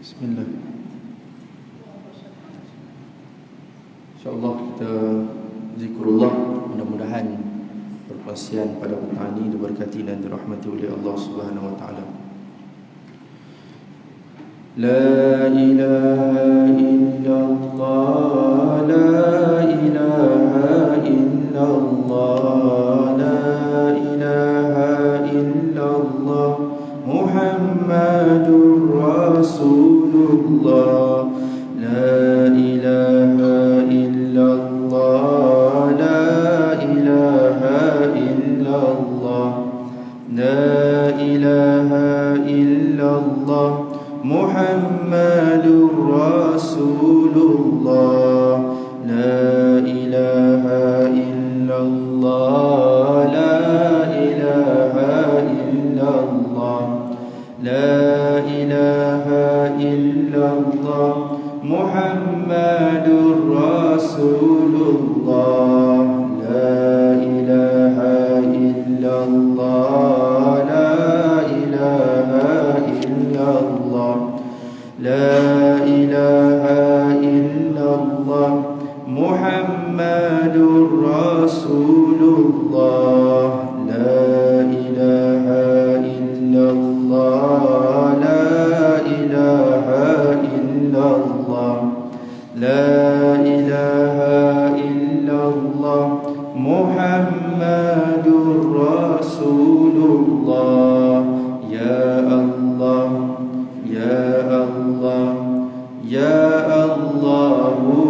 Bismillah. InsyaAllah kita zikrullah, mudah-mudahan perkongsian pada petang ini diberkati dan dirahmati oleh Allah Subhanahu wa taala. La ilaha illallah, la ilaha illallah, la ilaha illallah, Muhammadur Rasulullah. La ilaha illallah, la ilaha illallah, la ilaha illallah, Muhammadur Rasulullah. La ilaha illallah, la ilaha illallah, la ilaha illallah, Muhammadur Rasulullah. La ilaha illallah, la ilaha illallah, la ilaha illallah, Muhammadur Rasulullah. La ilaha illallah, la ilaha illallah, la ilaha illallah, Muhammadur Rasulullah. Ya Allah, ya Allah, ya Allah, ya Allah,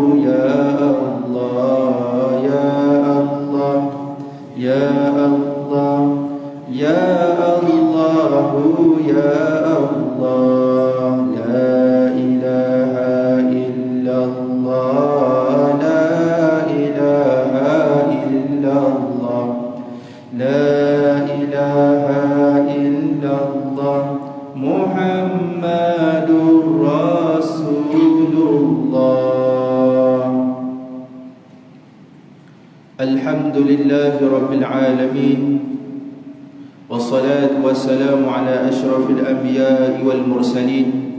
ya Allah, ya Allah, ya Allah, ya Allah. La ilaha illallah, la ilaha illallah, la ilaha illallah, Muhammadur Rasulullah. Alhamdulillahi Rabbil Alamin, wassalatu wassalamu ala ashrafil anbiya'i wal mursalin,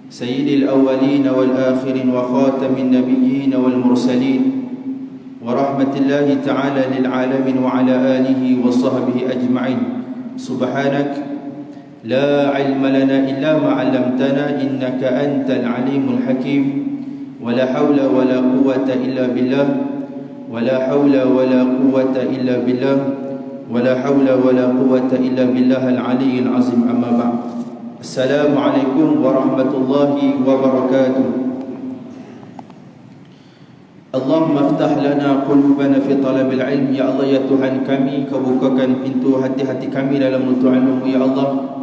sayyidil awwalin wal akhirin wa khatamin nabiyyin wal mursalin, wa rahmatullahi ta'ala lil alamin wa ala alihi wa sahbihi ajma'in. Subhanak la ilma lana illa ma 'allamtana innaka antal alimul hakim. Wa la hawla wa la quwwata illa billah, wa la hawla wa la quwwata illa billah, wa la hawla wa la quwwata illa billahil aliyyil azim. Amma ba'd. Assalamualaikum warahmatullahi wabarakatuh. Allahumma aftah lana qulubana fi talabil ilm. Ya Allah, ya Tuhan kami, Kau bukakan pintu hati-hati kami dalam menuntut ilmu, ya Allah.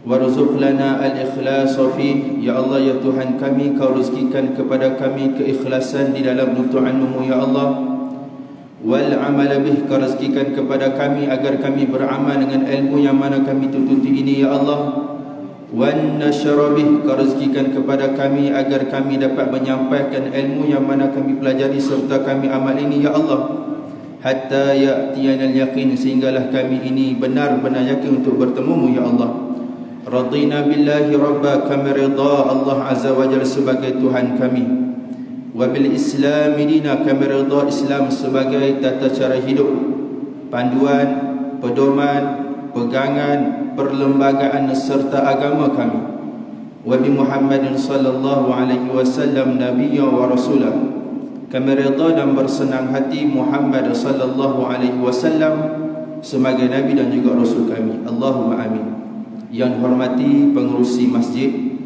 Warzuq lana al-ikhlas fi. Ya Allah, ya Tuhan kami, Kau rezekikan kepada kami keikhlasan di dalam menuntut ilmu, ya Allah. Wal amal bih, Kau rezekikan kepada kami agar kami beramal dengan ilmu yang mana kami tuntuti ini, ya Allah. Wan nasyara bih, Kau rezekikan kepada kami agar kami dapat menyampaikan ilmu yang mana kami pelajari serta kami amal ini, ya Allah. Hatta ya'tiyanal yaqin, sehinggalah kami ini benar-benar yakin untuk bertemu-Mu, ya Allah. Radina billahi rabba, kami rida Allah azza wa jalla sebagai Tuhan kami. Wa bil islam dina, kami rida Islam sebagai tata cara hidup, panduan, pedoman, pegangan, perlembagaan serta agama kami. Wa bi Muhammadin sallallahu alaihi wasallam nabiyya wa rasulah, kami rida dan bersenang hati Muhammad sallallahu alaihi wasallam sebagai nabi dan juga rasul kami. Allahumma amin. Yang dihormati pengerusi masjid,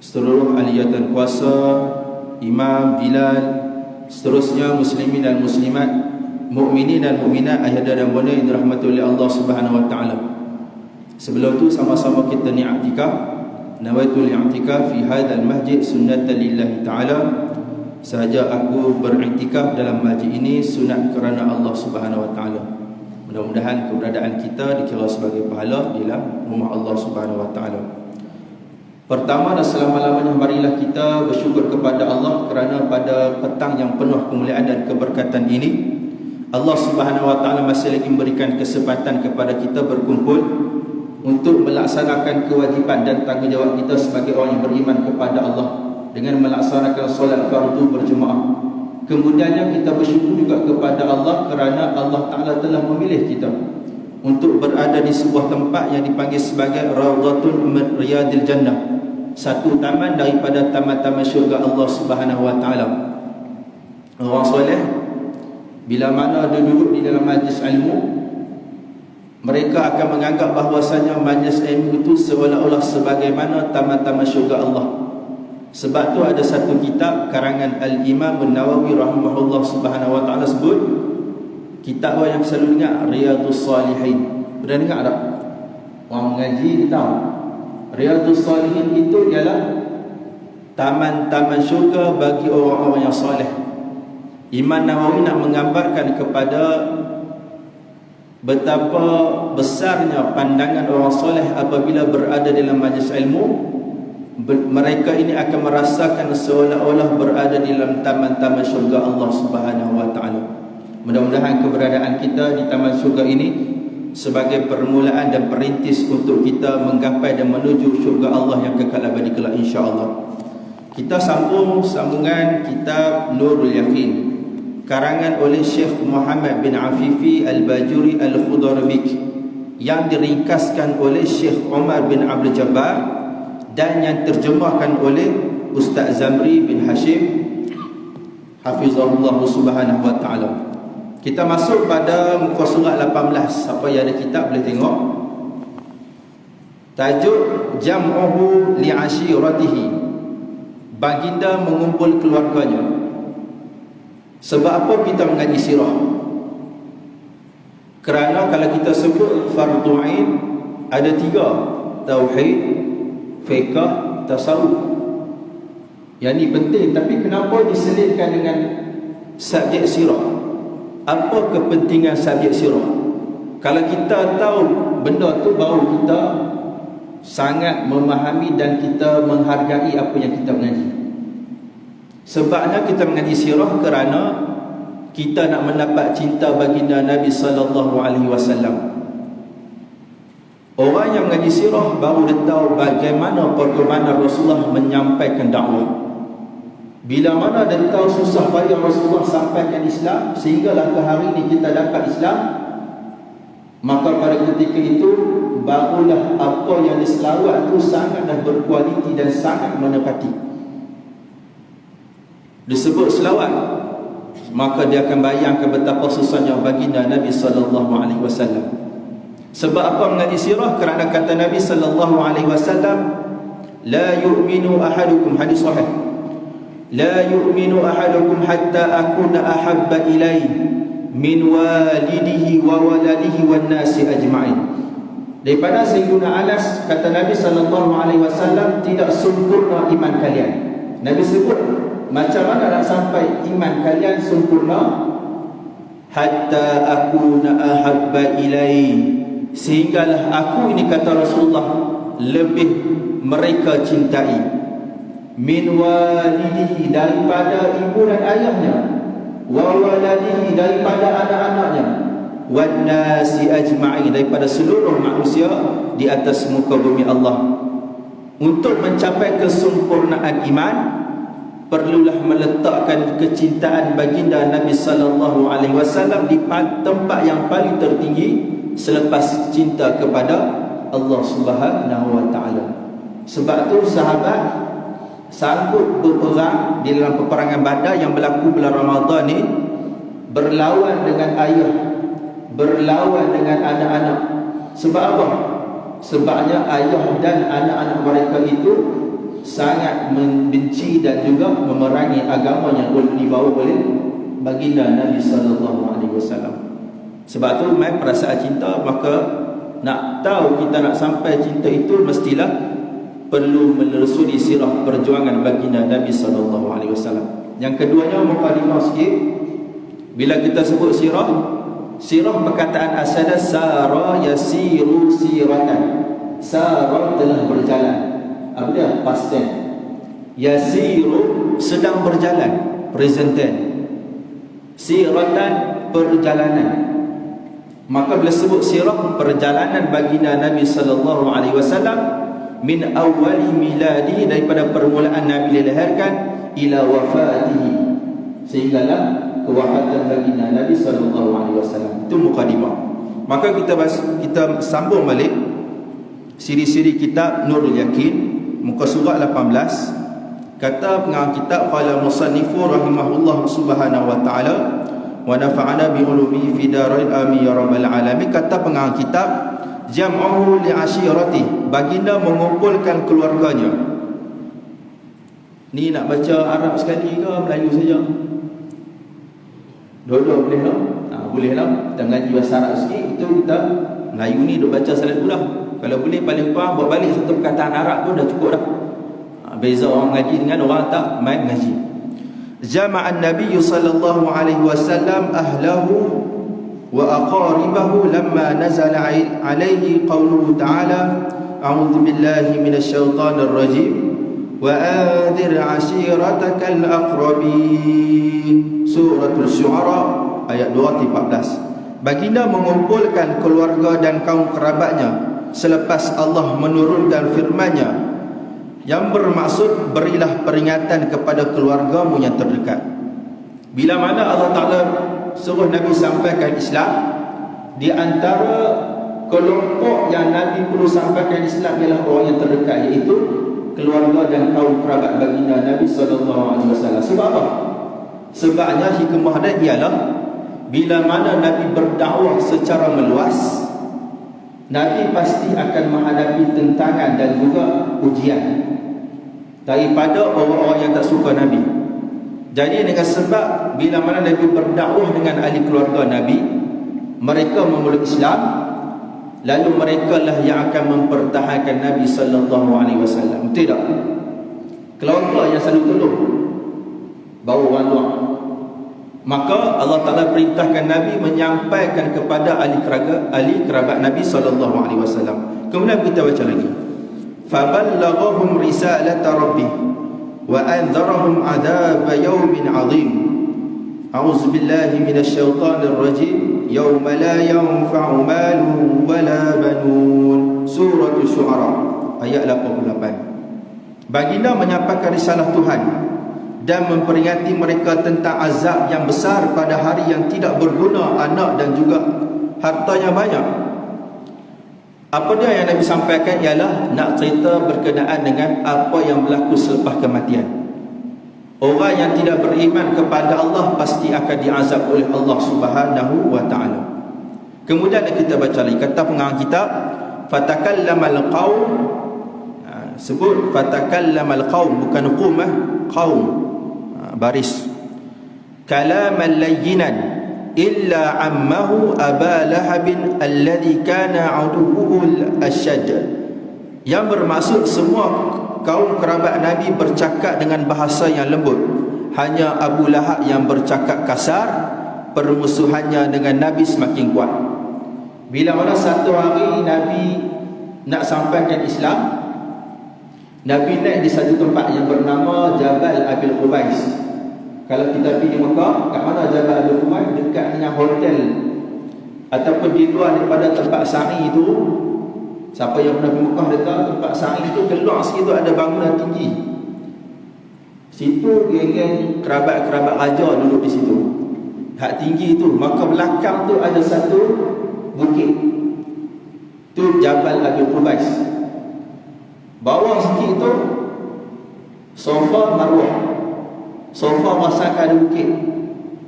seluruh aliyatan kuasa, imam, bilal, seterusnya muslimin dan muslimat, mukminin dan mukminat, ayahanda dan bunda yang dirahmati oleh Allah Subhanahu wa taala. Sebelum tu sama-sama kita i'tikaf. Nawaitul i'tikaf fi hadzal masjid sunnatan lillahi taala. Sahaja aku beriktikaf dalam masjid ini sunat kerana Allah Subhanahu wa taala. Mudah-mudahan keberadaan kita dikira sebagai pahala di dalam rumah Allah Subhanahu wa taala. Pertama dan selama-lamanya marilah kita bersyukur kepada Allah kerana pada petang yang penuh kemuliaan dan keberkatan ini Allah Subhanahu wa taala masih lagi memberikan kesempatan kepada kita berkumpul untuk melaksanakan kewajipan dan tanggungjawab kita sebagai orang yang beriman kepada Allah dengan melaksanakan solat fardu berjemaah. Kemudiannya kita bersyukur juga kepada Allah kerana Allah Ta'ala telah memilih kita untuk berada di sebuah tempat yang dipanggil sebagai Raudhatun min Riyadil Jannah, satu taman daripada taman-taman syurga Allah Subhanahu Wa Ta'ala. Orang soleh bila mana dia duduk di dalam majlis ilmu, mereka akan menganggap bahawasanya majlis ilmu itu seolah-olah sebagaimana taman-taman syurga Allah. Sebab tu ada satu kitab karangan Al-Imam An-Nawawi rahimahullah subhanahu wa ta'ala sebut, kitab yang selalu dengar, Riyadhus Salihin. Pernah dengar tak? Orang mengaji dia tahu Riyadhus Salihin itu ialah taman-taman syurga bagi orang-orang yang soleh. Imam Nawawi nak menggambarkan kepada betapa besarnya pandangan orang soleh apabila berada dalam majlis ilmu. Mereka ini akan merasakan seolah-olah berada di dalam taman-taman syurga Allah Subhanahu Wa Ta'ala. Mudah-mudahan keberadaan kita di taman syurga ini sebagai permulaan dan perintis untuk kita menggapai dan menuju syurga Allah yang kekal abadi kelak, insya-Allah. Kita sambungan kitab Nurul Yaqin karangan oleh Syekh Muhammad bin Afifi Al-Bajuri Al-Khudarabik yang diringkaskan oleh Syekh Umar bin Abdul Jabbar dan yang terjemahkan oleh Ustaz Zamri bin Hashim hafizahullah subhanahu wa ta'ala. Kita masuk pada muka surat 18. Siapa yang ada kitab boleh tengok. Tajuk Jam'uhu li'ashiratihi, baginda mengumpul keluarganya. Sebab apa kita mengaji sirah? Kerana kalau kita sebut fardu ain ada 3, tauhid, fiqh, tasawuf. Yang ni penting, tapi kenapa diselitkan dengan subjek sirah? Apa kepentingan subjek sirah? Kalau kita tahu benda tu, baru kita sangat memahami dan kita menghargai apa yang kita mengaji. Sebabnya kita mengaji sirah kerana kita nak mendapat cinta baginda Nabi sallallahu alaihi wasallam. Orang yang mengaji sirah baru dia tahu bagaimana Rasulullah menyampaikan dakwah. Bila mana dia tahu susah payah Rasulullah sampaikan Islam sehinggalah ke hari ini kita dapat Islam, maka pada ketika itu barulah apa yang diselawat itu sangatlah berkualiti dan sangat menepati. Disebut selawat, maka dia akan bayangkan betapa susahnya baginda Nabi sallallahu alaihi wasallam. Sebab apa mengaji sirah? Kerana kata Nabi sallallahu alaihi wasallam, la yu'minu ahadukum, hadis sahih, la yu'minu ahadukum hatta akuna ahabba ilaihi min walidihi wa waladihi wan nasi ajma'in. Daripada Sayyidina Anas, kata Nabi sallallahu alaihi wasallam, tidak sempurna iman kalian. Nabi sebut macam mana nak sampai iman kalian sempurna? Hatta akuna ahabba ilaihi, sehinggalah aku ini, kata Rasulullah, lebih mereka cintai, min walidihi, daripada ibu dan ayahnya, wa waladihi, daripada anak-anaknya, wan nasi ajma'in, daripada seluruh manusia di atas muka bumi Allah. Untuk mencapai kesempurnaan iman, perlulah meletakkan kecintaan baginda Nabi sallallahu alaihi wasallam di tempat yang paling tertinggi selepas cinta kepada Allah Subhanahu wa ta'ala. Sebab tu sahabat sanggup berperang di dalam peperangan Badar yang berlaku bulan Ramadan ni, berlawan dengan ayah, berlawan dengan anak-anak. Sebab apa? Sebabnya ayah dan anak-anak mereka itu sangat membenci dan juga memerangi agama yang dibawa oleh baginda Nabi sallallahu alaihi wasallam. Sebab tu main perasaan cinta, maka nak tahu kita nak sampai cinta itu mestilah perlu menelusuri sirah perjuangan baginda Nabi sallallahu alaihi wasallam. Yang keduanya mukadimah sikit. Bila kita sebut sirah, sirah perkataan asal sara yasiru siratan. Sara telah berjalan. Apa dia? Past tense. Yasiru sedang berjalan, present tense. Siratan perjalanan. Maka bila sebut sirah, perjalanan baginda Nabi sallallahu alaihi wasallam min awwali miladi, daripada permulaan Nabi dilahirkan ila wafatihi, sehinggalah kewafatan baginda Nabi sallallahu alaihi wasallam. Itu mukadimah. Maka kita sambung balik siri-siri kitab Nurul Yakin, muka surat 18. Kata pengarang kitab, qala musannifu rahimahullah subhanahu wa ta'ala wa nafa'ana bi ulumihi fi daril amin ya rabbal alamin. Kata pengarang kitab, jam'uhu li ashirati, baginda mengumpulkan keluarganya. Ni nak baca Arab sekali ke Melayu saja? Dua-dua boleh tak? Boleh lah. Kita mengaji bahasa Arab sikit, itu kita Melayu ni duk baca salat dulu lah. Kalau boleh paling kurang buat balik satu perkataan Arab pun dah cukup dah. Beza orang mengaji dengan orang tak main mengaji. Jama'an Nabi sallallahu alaihi wasallam ahlahu wa aqaribahu lamma nazala alaihi qawluhu ta'ala a'udzu billahi minasy syaithanir rajim wa anzir 'ashiratakal aqrabin. Suratul Syu'ara ayat 2-14. Baginda mengumpulkan keluarga dan kaum kerabatnya selepas Allah menurunkan firman-Nya yang bermaksud berilah peringatan kepada keluargamu yang terdekat. Bila mana Allah Ta'ala suruh Nabi sampaikan Islam, di antara kelompok yang Nabi perlu sampaikan Islam ialah orang yang terdekat, iaitu keluarga dan kaum kerabat baginda Nabi SAW. Sebab apa? Sebabnya hikmah dia ialah bila mana Nabi berdakwah secara meluas, Nabi pasti akan menghadapi tentangan dan juga ujian daripada orang-orang yang tak suka Nabi. Jadi dengan sebab bila mana Nabi berdakwah dengan ahli keluarga Nabi, mereka memeluk Islam, lalu mereka lah yang akan mempertahankan Nabi sallallahu alaihi wasallam. Betul tak? Keluarga yang selalu tolong baru orang luar. Maka Allah Ta'ala perintahkan Nabi menyampaikan kepada ahli kerabat Nabi sallallahu alaihi wasallam. Kemudian kita baca lagi. فَبَلَّغَهُمْ رِسَالَةَ رَبِّهِ وَأَنذَرَهُمْ عَذَابَ يَوْمٍ عَظِيمٍ أعوذ بالله من الشيطان الرجيم يوم لا ينفع مال ولا بنون. Surah Syu'ara ayat 88. Baginda menyampaikan risalah Tuhan dan memperingati mereka tentang azab yang besar pada hari yang tidak berguna anak dan juga harta yang banyak. Apa dia yang Nabi sampaikan ialah nak cerita berkenaan dengan apa yang berlaku selepas kematian. Orang yang tidak beriman kepada Allah pasti akan diazab oleh Allah Subhanahu wa ta'ala. Kemudian kita baca lagi, kata pengarang kitab, fatakallamal qaum, sebut fatakallamal qaum, bukan qumah, qaum, baris, kalaman layyinan illa ammahu Aba Lahabin alladhi kana aduwwuhu al-ashad. Yang bermaksud semua kaum kerabat Nabi bercakap dengan bahasa yang lembut, hanya Abu Lahab yang bercakap kasar, permusuhannya dengan Nabi semakin kuat. Bila mana satu hari Nabi nak sampaikan Islam, Nabi naik di satu tempat yang bernama Jabal Abil Qubais. Kalau kita pergi di Mekah, kat mana Jabal Abil Qubais? Dekat dengan hotel ataupun di luar daripada tempat sa'i itu. Siapa yang pernah pergi Mekah dekat tempat sa'i itu, keluar situ ada bangunan tinggi. Situ geng-geng kerabat-kerabat raja duduk di situ. Hak tinggi itu, maka belakang tu ada satu bukit. Tu Jabal Abil Qubais. Bawah sikit tu Safa Marwah. Safa rasakan ada bukit,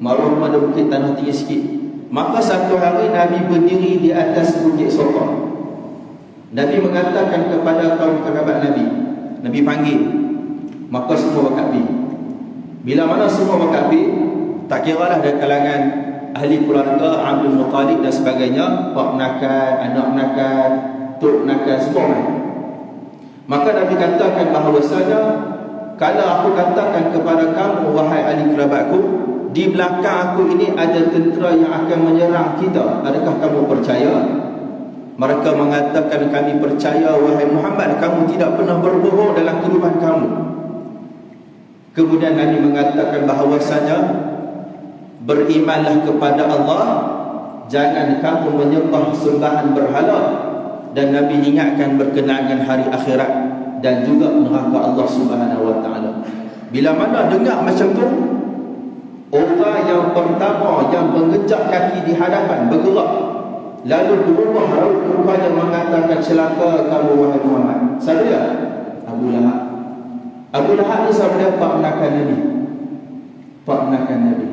Marwah ada bukit, tanah tinggi sikit. Maka satu hari Nabi berdiri di atas bukit Safa. Nabi mengatakan kepada kaum kerabat Nabi, Nabi panggil, maka semua berkabir. Bila mana semua berkabir, tak kiralah dari kalangan ahli keluarga Abdul Muttalib dan sebagainya, pak nakal, anak nakal, tok nakal, semua kan. Maka Nabi katakan bahawasanya, kalau aku katakan kepada kamu, wahai ahli kerabatku, di belakang aku ini ada tentera yang akan menyerang kita, adakah kamu percaya? Mereka mengatakan, kami percaya wahai Muhammad, kamu tidak pernah berbohong dalam kehidupan kamu. Kemudian Nabi mengatakan bahawasanya, berimanlah kepada Allah jangan kamu menyembah sembahan berhala, dan Nabi ingatkan berkenaan dengan hari akhirat dan juga neraka Allah Subhanahu wa taala. Bila mana dengar macam tu, orang yang pertama yang mengejak kaki di hadapan bergerak, lalu berubah rupanya mengatakan, celaka kamu wahai Muhammad. Siapa dia? Abu Lahab. Abu Lahab ni siapa dia? Pak menakan Nabi. Pak menakan Nabi.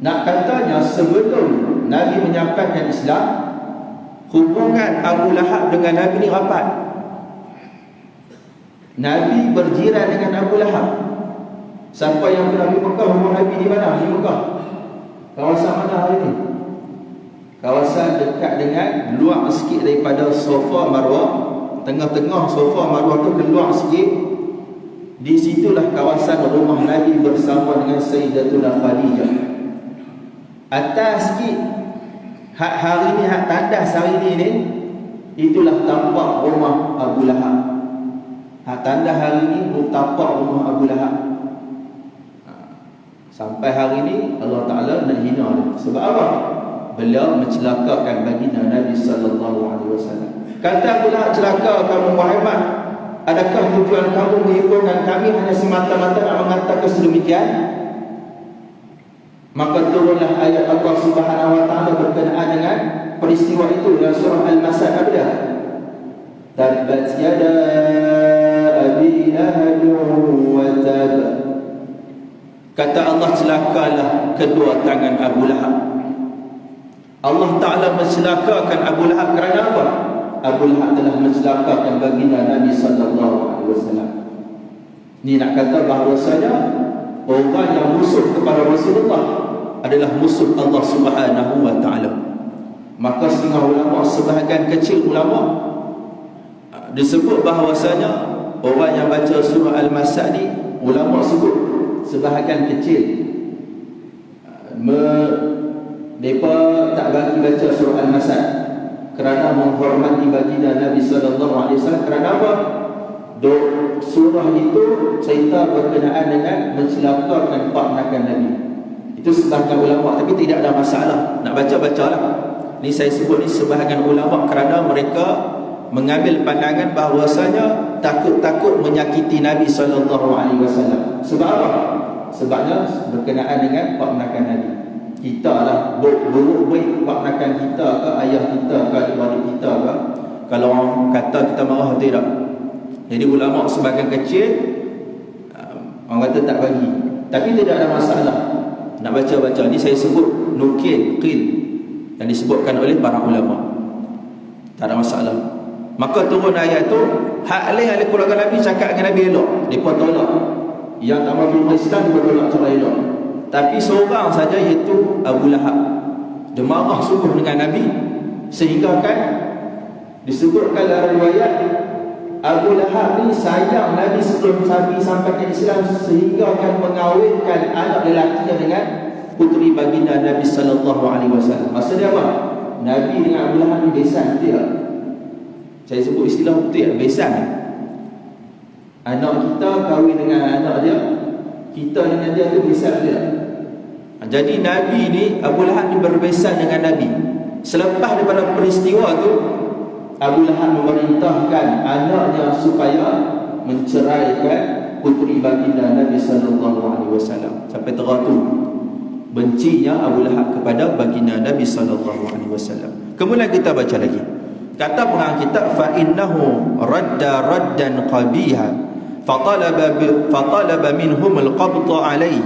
Nak katanya sebelum Nabi menyampaikan Islam, hubungan Abu Lahab dengan Nabi ni rapat. Nabi berjiran dengan Abu Lahab. Siapa yang pernah pergi Mekah, rumah Nabi di mana? Di Mekah. Kawasan mana hari ni? Kawasan dekat dengan luar sikit daripada Safa Marwah. Tengah-tengah Safa Marwah tu keluar sikit. Di situlah kawasan rumah Nabi bersama dengan Sayyidatuna Khadijah. Atas sikit, hak hari ni, hak tandas hari ni, itulah tampak rumah Abu Lahab. Hak tandas hari ni tampak rumah Abu Lahab. Sampai hari ni Allah Ta'ala nak hina dia. Sebab apa? Beliau mencelakakan baginda Nabi sallallahu alaihi wasallam. Kata Abu Lahab, celaka kamu Muhammad. Adakah tujuan kamu menghiburkan kami hanya semata-mata nak mengatakan sedemikian? Maka turunlah ayat Allah Subhanahu wa taala berkenaan dengan peristiwa itu dalam surah Al-Masad. Apa dia? Tabbat yada abi lahab wa tab. Kata Allah, celakalah kedua tangan Abu Lahab. Allah Ta'ala mencelakakan Abu Lahab kerana apa? Abu Lahab telah mencelakakan baginda Nabi sallallahu alaihi wasallam. Ni nak kata bahawasanya orang yang musuh kepada Rasulullah adalah musuh Allah Subhanahu wa taala. Maka setengah ulama, sebahagian kecil ulama disebut bahawasanya orang yang baca surah Al-Masad ni, ulama sebut sebahagian kecil mereka tak bagi baca surah Al-Masad kerana menghormati baginda Nabi sallallahu alaihi wasallam. Kerana apa? Surah itu cerita berkenaan dengan mencelakakan pak menakan Nabi. Itu sebahagian ulama, tapi tidak ada masalah, nak baca-bacalah. Ni saya sebut ni sebahagian ulama kerana mereka mengambil pandangan bahawasanya takut-takut menyakiti Nabi sallallahu alaihi wasallam. Sebab apa? Sebabnya berkenaan dengan pak menakan Nabi. Kita lah buruk baik pak menakan kita ke, ayah kita ke, adik-adik kita ke, kalau orang kata kita marah atau tidak. Jadi ulama sebahagian kecil orang kata tak bagi, tapi tidak ada masalah nak baca-baca. Ni saya sebut nukil, qil, yang disebutkan oleh para ulama. Tak ada masalah. Maka turun ayat tu, hak lain ahli keluarga Nabi cakap dengan Nabi elok, mereka tolak. Yang tak masuk Islam dia tolak cara elok. Tapi seorang saja, iaitu Abu Lahab, dia marah sungguh dengan Nabi, sehingga kan disebutkan dalam riwayat Abu Lahab ni sayang Nabi sebelum Nabi sampai ke Islam, sehingga kan mengawinkan anak lelakinya dengan puteri baginda Nabi sallallahu alaihi wasallam. Maksudnya apa? Nabi dengan Abu Lahab ni besan dia. Saya sebut istilah betul, besan. Anak kita kahwin dengan anak dia, kita dengan dia tu besan dia. Jadi Nabi ni, Abu Lahab ni berbesan dengan Nabi. Selepas daripada peristiwa tu, Abu Lahab memerintahkan anaknya supaya menceraikan puteri baginda Nabi sallallahu alaihi wasallam. Sampai teratur bencinya Abu Lahab kepada baginda Nabi sallallahu alaihi wasallam. Kemudian kita baca lagi. Kata pengarang kitab, fa innahu radda raddan qabiha fatalaba minhum alqabta alayhi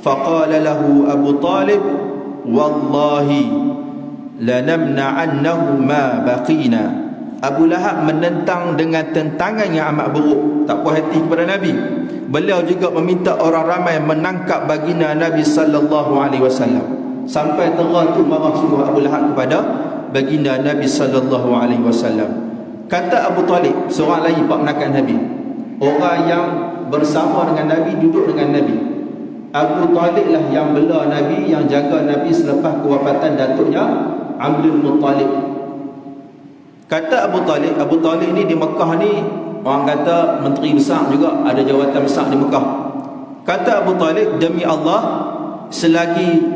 faqala lahu Abu Talib wallahi lanamna'annahu ma baqina. Abu Lahab menentang dengan tentangan yang amat buruk, tak puas hati kepada Nabi. Beliau juga meminta orang ramai menangkap baginda Nabi sallallahu alaihi wasallam. Sampai teratur marah sungguh Abu Lahab kepada baginda Nabi sallallahu alaihi wasallam. Kata Abu Talib, seorang lagi pak menakan Nabi, orang yang bersama dengan Nabi, duduk dengan Nabi. Abu Talib lah yang bela Nabi, yang jaga Nabi selepas kewafatan datuknya Abdul Muttalib. Kata Abu Talib ni di Mekah ni orang kata menteri besar juga, ada jawatan besar di Mekah. Kata Abu Talib, demi Allah, selagi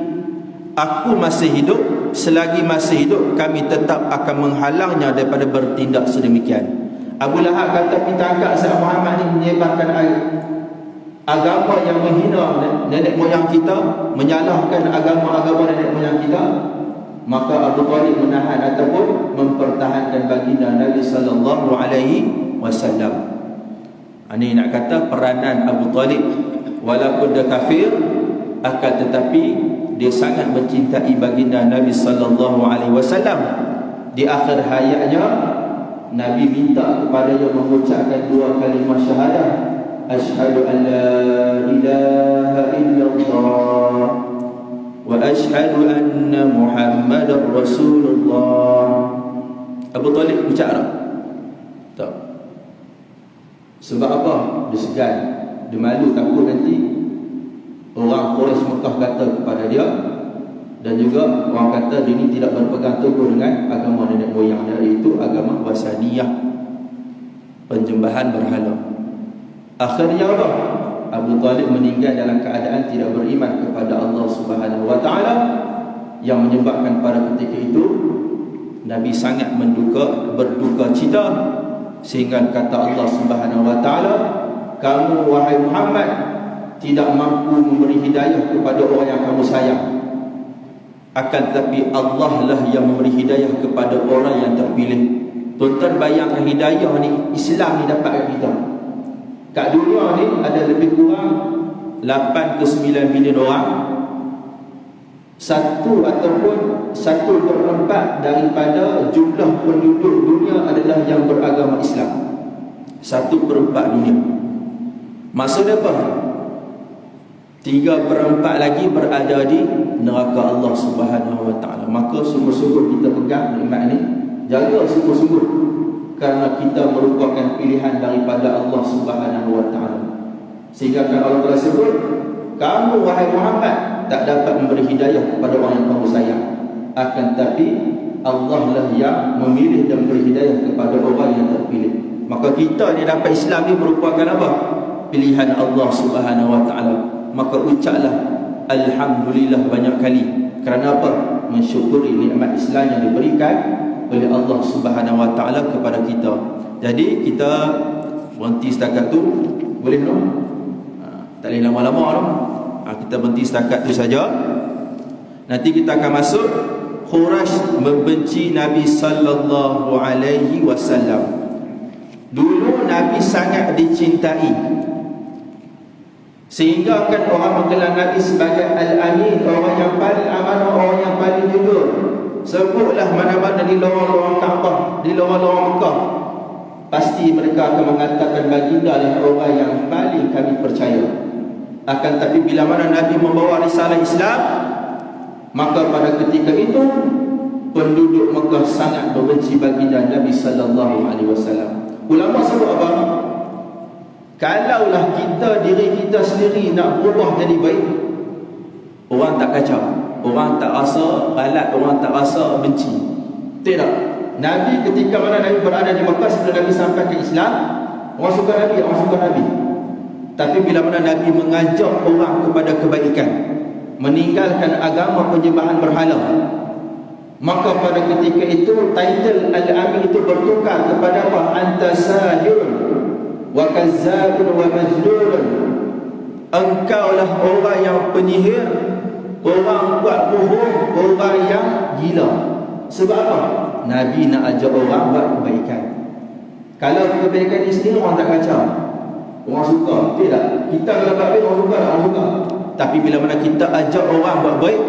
aku masih hidup, selagi masih hidup kami tetap akan menghalangnya daripada bertindak sedemikian. Abu Lahab kata, kita angkat Sayyidina Muhammad ni menyebarkan agama yang menghina nenek moyang kita, menyalahkan agama-agama nenek moyang kita, maka Abu Talib menahan ataupun mempertahankan baginda Nabi sallallahu alaihi wasallam. Ini nak kata peranan Abu Talib, walaupun dia kafir, akan tetapi dia sangat mencintai baginda Nabi sallallahu alaihi wasallam. Di akhir hayatnya Nabi minta kepadanya mengucapkan dua kalimah syahadah, asyhadu an la ilaha illallah wa asyhadu anna Muhammadar Rasulullah. Abu Talib ucap tak? Sebab apa? Dia segan, dia malu, takut nanti orang Quraisy Mekah kata kepada dia, dan juga orang kata dia ni tidak berpegang teguh dengan agama nenek moyang dia, iaitu agama Wasaniyah, penyembahan berhala. Akhirnya apa? Abu Talib meninggal dalam keadaan tidak beriman kepada Allah Subhanahu wa taala, yang menyebabkan pada ketika itu Nabi sangat berduka cita, sehingga kata Allah Subhanahu wa taala, kamu wahai Muhammad tidak mampu memberi hidayah kepada orang yang kamu sayang, akan tetapi Allah lah yang memberi hidayah kepada orang yang terpilih. Tuan-tuan bayangkan hidayah ni, Islam ni dapat kat kita. Kat dunia ni ada lebih kurang 8 ke 9 bilion orang. Satu ataupun 1/4 daripada jumlah penduduk dunia adalah yang beragama Islam. 1/4 dunia. Maksudnya apa? 3/4 lagi berada di neraka Allah Subhanahu wa taala. Maka sungguh-sungguh kita pegang nikmat ni, jaga sungguh-sungguh, kerana kita merupakan pilihan daripada Allah Subhanahu wa taala. Sehingga kan Allah Taala sebut, kamu wahai Muhammad tak dapat memberi hidayah kepada orang yang kamu sayang, akan tetapi Allah lah yang memilih dan memberi hidayah kepada orang yang terpilih. Maka kita ni dapat Islam ni merupakan apa? Pilihan Allah Subhanahu wa taala. Maka ucaplah alhamdulillah banyak kali. Kerana apa? Mensyukuri nikmat Islam yang diberikan oleh Allah Subhanahu wa taala kepada kita. Jadi kita berhenti setakat tu, boleh tak? Tak boleh lama-lama dah. Kita berhenti setakat tu saja. Nanti kita akan masuk Quraisy membenci Nabi sallallahu alaihi wasallam. Dulu Nabi sangat dicintai, sehingga kan orang menggelar Nabi sebagai Al-Amin, orang yang paling amanah, orang yang paling jujur. Sebutlah mana-mana di lorong-lorong Kaabah, di lorong-lorong Mekah, pasti mereka akan mengatakan baginda adalah orang yang paling kami percaya. Akan tapi bila mana Nabi membawa risalah Islam, maka pada ketika itu penduduk Mekah sangat membenci baginda Nabi sallallahu alaihi wasallam. Ulama sebut apa? Kalaulah diri kita sendiri nak berubah jadi baik, orang tak kacau, orang tak rasa galat, orang tak rasa benci. Tidak. Nabi ketika mana Nabi berada di Mekah sebelum Nabi sampai ke Islam, orang suka Nabi, orang suka Nabi. Tapi bila mana Nabi mengajak orang kepada kebaikan, meninggalkan agama penyembahan berhala, maka pada ketika itu title Al-Amin itu bertukar kepada apa? Anta sahirun wa kazzabun wa majnun. Engkaulah orang yang penyihir, orang buat bohong, orang yang gila. Sebab apa? Nabi nak ajak orang buat kebaikan. Kalau kebaikan ini sendiri orang tak kacau, orang suka. Tidak. Kita kalau buat baik, orang suka, orang suka. Tapi bila mana kita ajak orang buat baik,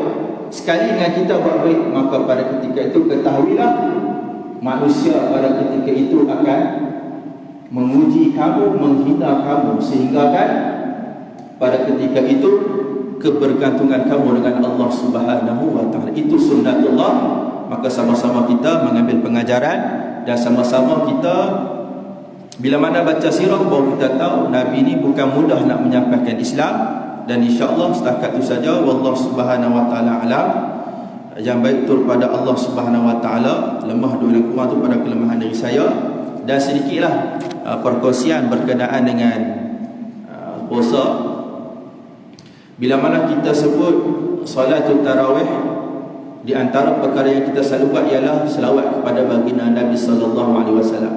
sekali dengan kita buat baik, maka pada ketika itu ketahuilah manusia pada ketika itu akan menguji kamu, menghina kamu, sehingga kan pada ketika itu kebergantungan kamu dengan Allah Subhanahu wa taala. Itu sunnatullah. Maka sama-sama kita mengambil pengajaran, dan sama-sama kita bila mana baca sirah baru kita tahu Nabi ni bukan mudah nak menyampaikan Islam. Dan insya-Allah setakat itu saja. Wallahu Subhanahu wa taala alam. Yang baik itu pada Allah Subhanahu wa taala, lemah dan kurang itu pada kelemahan diri saya. Dan sedikitlah perkongsian berkenaan dengan puasa. Bila mana kita sebut salatul tarawih, Di antara perkara yang kita selalu buat ialah selawat kepada baginda Nabi sallallahu alaihi wasallam.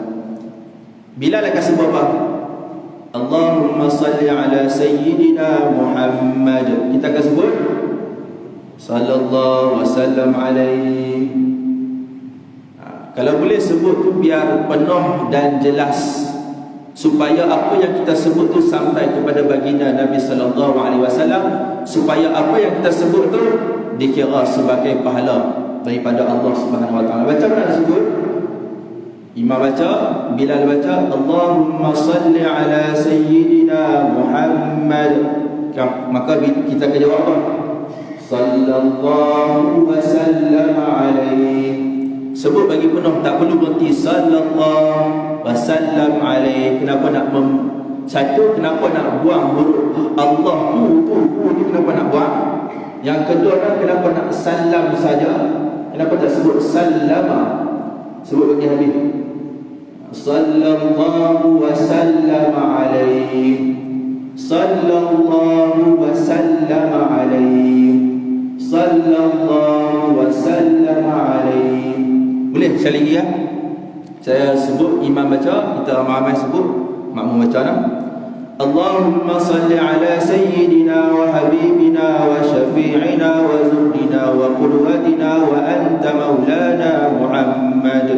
Bila nak sebut apa? Allahumma salli ala sayyidina Muhammad. Kita akan sebut sallallahu wasallam alaihi. Kalau boleh sebut tu biar penuh dan jelas, supaya apa yang kita sebut tu sampai kepada baginda Nabi sallallahu alaihi wasallam, supaya apa yang kita sebut tu dikira sebagai pahala daripada Allah Subhanahu wa taala. Baca mana sebut? Imam baca, Bilal baca, Allahumma salli ala sayyidina Muhammad. Maka kita akan jawab apa? Sallallahu wasallam alaihi. Sebut bagi penuh, tak perlu berhenti. Sallallahu wasallam alaihi. Kenapa nak satu, kenapa nak buang huruf Allah tu kenapa nak buang? Yang kedua, kenapa nak salam saja? Kenapa tak sebut sallama? Sebut bagi habis. Sallallahu wasallam alaihi. Sallallahu wasallam alaihi. Sallallahu wasallam alaihi. Boleh sekali lagi ya? Saya sebut, imam baca, kita ramai-ramai sebut, makmum baca nah. Allahumma salli ala sayyidina wa habibina wa syafi'ina wa zuhdina wa qudwatina wa anta maulana Muhammad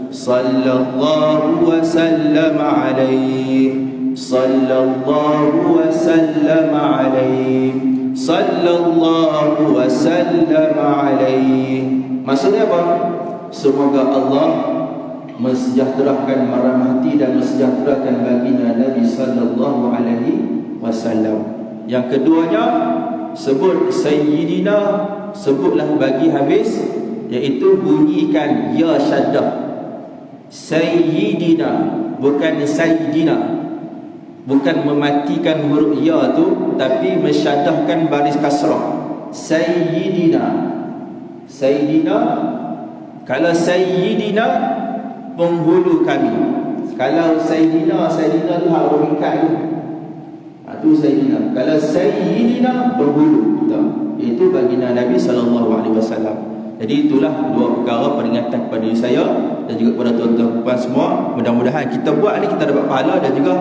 sallallahu wa sallam alaihi. Sallallahu wa sallam alaihi. Sallallahu wa sallam alaihi. Maksudnya apa? Semoga Allah mensejahterakan, merahmati dan mensejahterakan baginda Nabi sallallahu alaihi wasallam. Yang keduanya, sebut sayyidina, sebutlah bagi habis, iaitu bunyikan ya syaddah. Sayyidina, bukan sayyidina. Bukan mematikan huruf ya tu, tapi mensyaddahkan baris kasrah. Sayyidina. Sayyidina. Kalau sayyidina, penghulu kami. Kalau sayyidina tu hak bermingkat tu. Tu sayyidina. Kalau sayyidina, penghulu kita. Itu baginda Nabi sallallahu alaihi wasallam. Jadi itulah dua perkara peringatan kepada saya dan juga kepada tuan-tuan semua. Mudah-mudahan kita buat ni kita dapat pahala, dan juga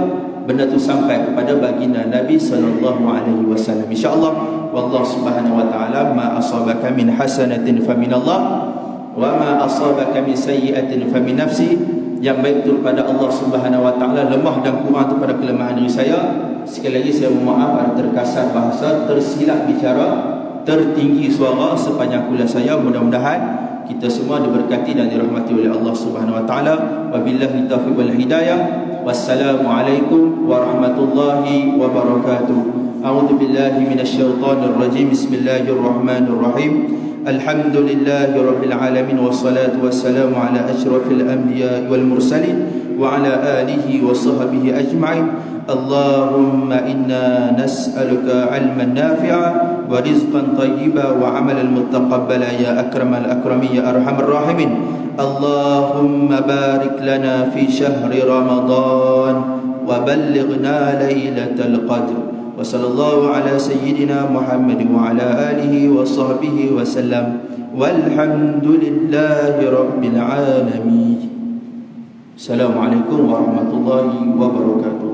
benda tu sampai kepada baginda Nabi sallallahu alaihi wasallam. Insya-Allah, wallahu subhanahu wa ta'ala, ma asabaka min hasanatin fa min Allah wa ma asabaka min sayyi'atin fa min nafsi. Yang baik itu pada Allah Subhanahu wa taala, lemah dan kurang itu pada kelemahan diri saya. Sekali lagi saya mohon maaf ada terkasar bahasa, tersilap bicara, tertinggi suara sepanjang kuliah saya. Mudah-mudahan kita semua diberkati dan dirahmati oleh Allah Subhanahu wa taala. Wabillahi taufiq wal hidayah. Wassalamualaikum warahmatullahi wabarakatuh. A'udzu billahi minasyaitonir rajim. Bismillahirrahmanirrahim. Alhamdulillahi rabbil alamin, wassalatu wassalamu ala asyrafil anbiya wal mursalin wa ala alihi wa sahbihi ajma'in. Allahumma inna nas'aluka 'ilman nafi'a wa rizqan thayyiban wa 'amalan mutaqabbala ya akramal akramin ya arhamar rahimin. Allahumma barik lana fi syahri Ramadan wa ballighna lailatal qadr. Wa sallallahu ala sayyidina Muhammad wa ala alihi wa sahbihi wa sallam. Walhamdulillahi rabbil alamin. Assalamualaikum warahmatullahi wabarakatuh.